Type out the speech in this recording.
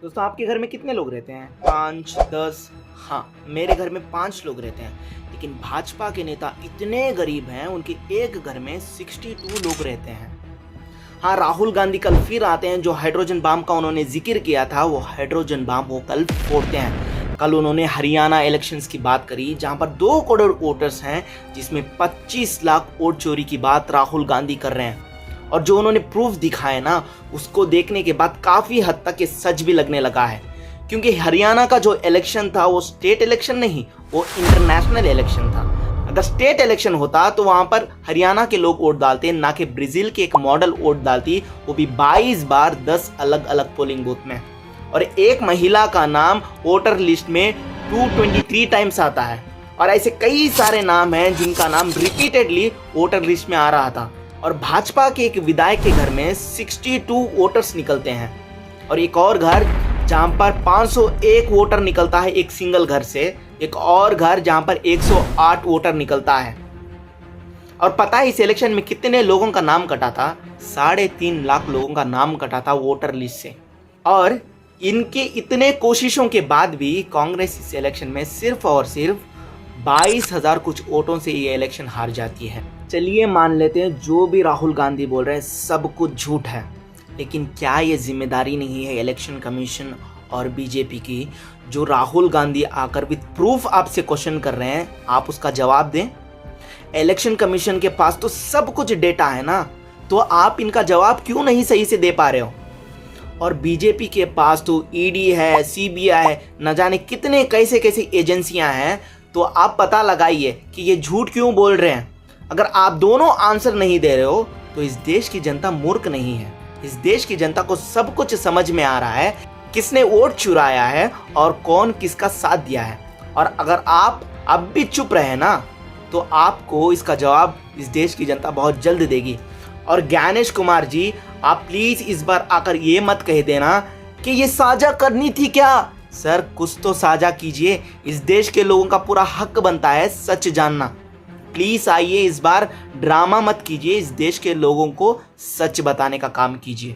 दोस्तों, आपके घर में कितने लोग रहते हैं? 5, 10? हाँ, मेरे घर में 5 लोग रहते हैं। लेकिन भाजपा के नेता इतने गरीब हैं, उनके एक घर में 62 लोग रहते हैं। हाँ, राहुल गांधी कल फिर आते हैं। जो हाइड्रोजन बम का उन्होंने जिक्र किया था, वो हाइड्रोजन बम वो कल फोड़ते हैं। कल उन्होंने हरियाणा इलेक्शंस की बात करी, जहां पर 2 करोड़ वोटर्स हैं, जिसमें 25 लाख वोट चोरी की बात राहुल गांधी कर रहे हैं। और जो उन्होंने प्रूफ दिखाए ना, उसको देखने के बाद काफ़ी हद तक ये सच भी लगने लगा है। क्योंकि हरियाणा का जो इलेक्शन था वो स्टेट इलेक्शन नहीं, वो इंटरनेशनल इलेक्शन था। अगर स्टेट इलेक्शन होता तो वहाँ पर हरियाणा के लोग वोट डालते, ना कि ब्राज़ील के एक मॉडल वोट डालती, वो भी 22 बार 10 अलग अलग पोलिंग बूथ में। और एक महिला का नाम वोटर लिस्ट में 223 टाइम्स आता है। और ऐसे कई सारे नाम हैं जिनका नाम रिपीटेडली वोटर लिस्ट में आ रहा था। और भाजपा के एक विधायक के घर में 62 वोटर्स निकलते हैं। और एक और घर जहां पर 501 वोटर निकलता है एक सिंगल घर से, एक और घर जहां पर 108 वोटर निकलता है। और पता है इस इलेक्शन में कितने लोगों का नाम कटा था? 3.5 लाख लोगों का नाम कटा था वोटर लिस्ट से। और इनके इतने कोशिशों के बाद भी कांग्रेस इस इलेक्शन में सिर्फ और सिर्फ 22,000 कुछ वोटों से ये इलेक्शन हार जाती है। चलिए मान लेते हैं जो भी राहुल गांधी बोल रहे हैं सब कुछ झूठ है, लेकिन क्या ये जिम्मेदारी नहीं है इलेक्शन कमीशन और बीजेपी की, जो राहुल गांधी आकर विद प्रूफ आपसे क्वेश्चन कर रहे हैं, आप उसका जवाब दें। इलेक्शन कमीशन के पास तो सब कुछ डेटा है ना, तो आप इनका जवाब क्यों नहीं सही से दे पा रहे हो? और बीजेपी के पास तो ईडी है, सीबीआई है, न जाने कितने कैसे कैसे एजेंसियां हैं। तो आप पता लगाइए कि ये झूठ क्यों बोल रहे हैं। अगर आप दोनों आंसर नहीं दे रहे हो तो इस देश की जनता मूर्ख नहीं है। इस देश की जनता को सब कुछ समझ में आ रहा है, किसने वोट चुराया है और कौन किसका साथ दिया है। और अगर आप अब भी चुप रहे ना, तो आपको इसका जवाब इस देश की जनता बहुत जल्द देगी। और ज्ञानेश कुमार जी, आप प्लीज इस बार आकर ये मत कह देना कि ये साझा करनी थी क्या। सर, कुछ तो साझा कीजिए। इस देश के लोगों का पूरा हक बनता है सच जानना। प्लीज आइए, इस बार ड्रामा मत कीजिए, इस देश के लोगों को सच बताने का काम कीजिए।